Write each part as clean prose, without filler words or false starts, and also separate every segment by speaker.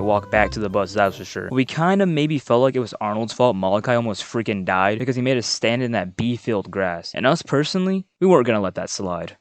Speaker 1: walk back to the bus, that's for sure. We kind of maybe felt like it was Arnold's fault Malachi almost freaking died because he made us stand in that bee-filled grass. And us personally, we weren't gonna let that slide.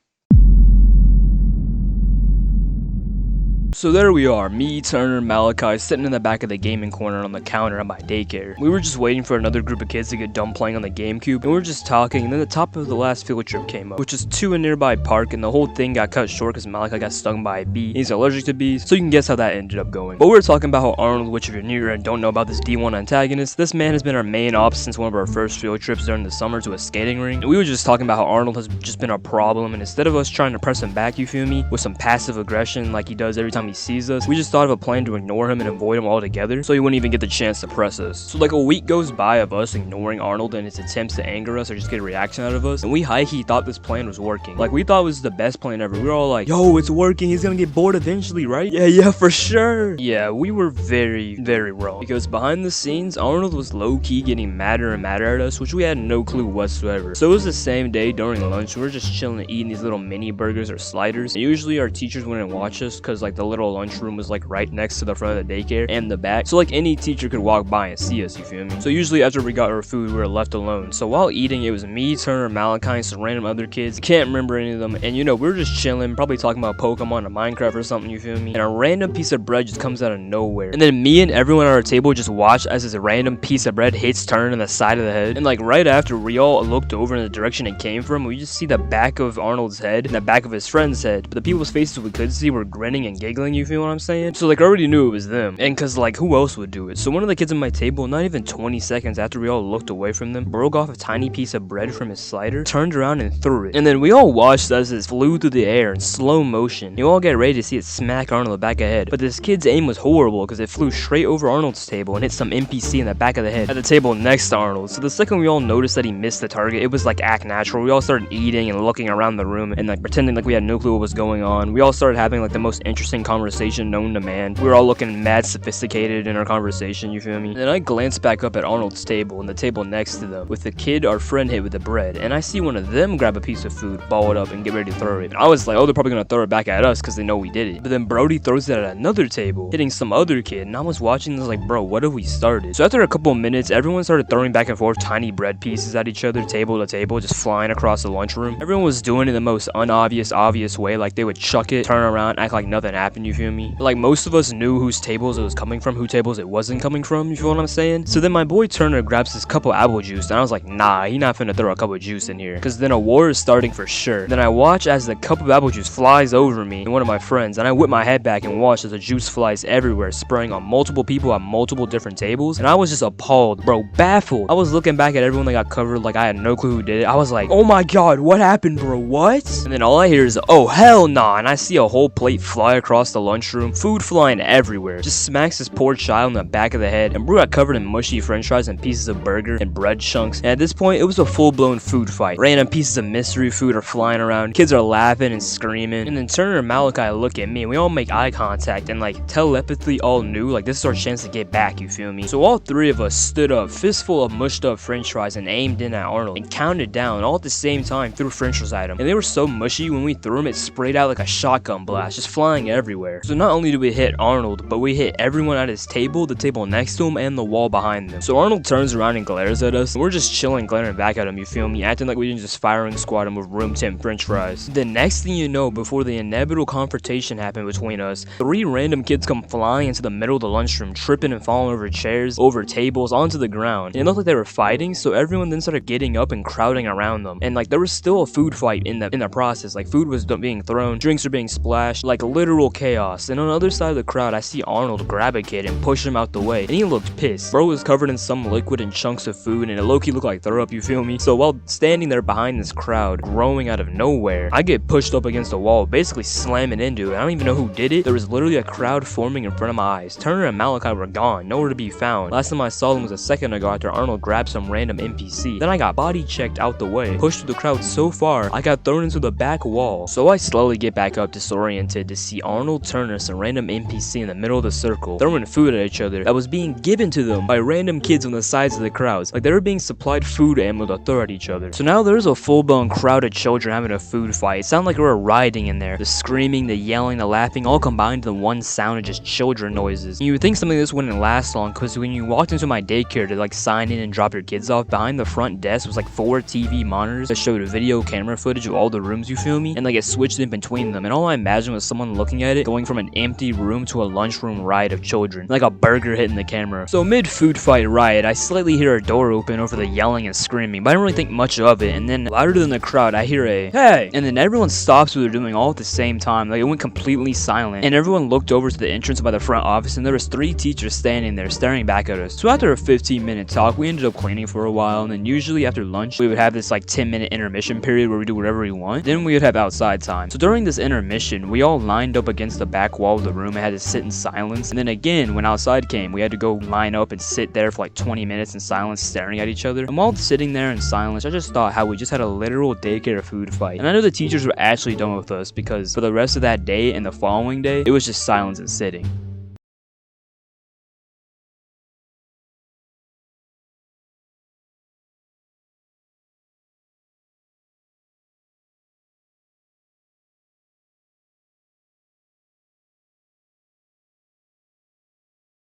Speaker 1: So there we are, me, Turner, Malachi, sitting in the back of the gaming corner on the counter at my daycare. We were just waiting for another group of kids to get done playing on the GameCube, and we were just talking, and then the top of the last field trip came up, which is to a nearby park, and the whole thing got cut short because Malachi got stung by a bee. He's allergic to bees, so you can guess how that ended up going. But we were talking about how Arnold, which if you're new and don't know about this D1 antagonist, this man has been our main op since one of our first field trips during the summer to a skating rink. And we were just talking about how Arnold has just been a problem, and instead of us trying to press him back, you feel me, with some passive aggression like he does every time he sees us, we just thought of a plan to ignore him and avoid him altogether, so he wouldn't even get the chance to press us. So like a week goes by of us ignoring Arnold and his attempts to anger us or just get a reaction out of us, and we high-key thought this plan was working. Like, we thought it was the best plan ever. We were all like, yo, it's working, he's gonna get bored eventually, right? Yeah, for sure. Yeah, we were very wrong. Because behind the scenes, Arnold was low-key getting madder and madder at us, which we had no clue whatsoever. So it was the same day during lunch, we were just chilling and eating these little mini burgers or sliders, and usually our teachers wouldn't watch us because like the little lunchroom was like right next to the front of the daycare and the back, so like any teacher could walk by and see us, you feel me? So usually after we got our food, we were left alone. So while eating, it was me, Turner, Malachi, and some random other kids. Can't remember any of them, and you know, we were just chilling, probably talking about Pokemon or Minecraft or something, you feel me? And a random piece of bread just comes out of nowhere, and then me and everyone at our table just watched as this random piece of bread hits Turner in the side of the head. And like right after we all looked over in the direction it came from, we just see the back of Arnold's head and the back of his friend's head, but the people's faces we could see were grinning and giggling, you feel what I'm saying? So like I already knew it was them, and cause like who else would do it? So one of the kids at my table, not even 20 seconds after we all looked away from them, broke off a tiny piece of bread from his slider, turned around and threw it. And then we all watched as it flew through the air in slow motion. You all get ready to see it smack Arnold in the back of the head, but this kid's aim was horrible because it flew straight over Arnold's table and hit some NPC in the back of the head at the table next to Arnold. So the second we all noticed that he missed the target, it was like act natural. We all started eating and looking around the room and like pretending like we had no clue what was going on. We all started having like the most interesting conversation known to man. We were all looking mad sophisticated in our conversation, you feel me? And then I glanced back up at Arnold's table and the table next to them with the kid our friend hit with the bread, and I see one of them grab a piece of food, ball it up, and get ready to throw it. And I was like, oh, they're probably gonna throw it back at us because they know we did it. But then Brody throws it at another table, hitting some other kid, and I was watching this like, bro, what have we started? So after a couple minutes, everyone started throwing back and forth tiny bread pieces at each other, table to table, just flying across the lunchroom. Everyone was doing it in the most obvious way, like they would chuck it, turn around, act like nothing happened, you feel me? But, like most of us knew whose tables it was coming from, who tables it wasn't coming from, you feel what I'm saying? So then my boy Turner grabs this cup of apple juice, and I was like, nah, he not finna throw a cup of juice in here, because then a war is starting for sure. Then I watch as the cup of apple juice flies over me and one of my friends, and I whip my head back and watch as the juice flies everywhere, spraying on multiple people at multiple different tables, and I was just appalled, bro, baffled. I was looking back at everyone that got covered like I had no clue who did it. I was like, oh my god, what happened, bro, what? And then all I hear is, oh hell nah, and I see a whole plate fly across the lunchroom, food flying everywhere, just smacks this poor child in the back of the head, and bro got covered in mushy french fries and pieces of burger and bread chunks. And at this point, it was a full-blown food fight. Random pieces of mystery food are flying around, kids are laughing and screaming, and then Turner and Malachi look at me, and we all make eye contact, and like telepathically all knew like this is our chance to get back, you feel me? So all three of us stood up, fistful of mushed up french fries, and aimed in at Arnold, and counted down all at the same time, threw french fries at him. And they were so mushy, when we threw them, it sprayed out like a shotgun blast, just flying everywhere. So not only did we hit Arnold, but we hit everyone at his table, the table next to him, and the wall behind them. So Arnold turns around and glares at us, and we're just chilling, glaring back at him, you feel me? Acting like we didn't just firing squad him with room temp french fries. The next thing you know, before the inevitable confrontation happened between us, 3 random kids come flying into the middle of the lunchroom, tripping and falling over chairs, over tables, onto the ground. And it looked like they were fighting, so everyone then started getting up and crowding around them. And like there was still a food fight in the process, like food was being thrown, drinks were being splashed, like literal chaos. And on the other side of the crowd, I see Arnold grab a kid and push him out the way, and he looked pissed. Bro was covered in some liquid and chunks of food, and it low-key looked like throw up, you feel me? So while standing there behind this crowd, growing out of nowhere, I get pushed up against a wall, basically slamming into it. I don't even know who did it. There was literally a crowd forming in front of my eyes. Turner and Malachi were gone, nowhere to be found. Last time I saw them was a second ago after Arnold grabbed some random NPC. Then I got body checked out the way, pushed through the crowd so far, I got thrown into the back wall. So I slowly get back up, disoriented, to see Arnold Arnold Turner, some random NPC in the middle of the circle, throwing food at each other that was being given to them by random kids on the sides of the crowds. Like they were being supplied food ammo to throw at each other. So now there's a full-blown crowd of children having a food fight. It sounded like we were rioting in there. The screaming, the yelling, the laughing, all combined in one sound of just children noises. And you would think something like this wouldn't last long, because when you walked into my daycare to like sign in and drop your kids off, behind the front desk was like 4 TV monitors that showed video camera footage of all the rooms, you feel me? And like it switched in between them, and all I imagined was someone looking at it going from an empty room to a lunchroom riot of children, like a burger hitting the camera. So mid food fight riot, I slightly hear a door open over the yelling and screaming, but I don't really think much of it, and then louder than the crowd I hear a "Hey!" and then everyone stops what they're doing all at the same time. Like it went completely silent, and everyone looked over to the entrance by the front office, and there was 3 teachers standing there staring back at us. So after a 15-minute talk, we ended up cleaning for a while, and then usually after lunch we would have this like 10-minute intermission period where we do whatever we want. Then we would have outside time. So during this intermission, we all lined up against the back wall of the room and had to sit in silence. And then again, when outside came, we had to go line up and sit there for like 20 minutes in silence, staring at each other. And while sitting there in silence, I just thought how we just had a literal daycare food fight. And I know the teachers were actually done with us, because for the rest of that day and the following day, it was just silence and sitting.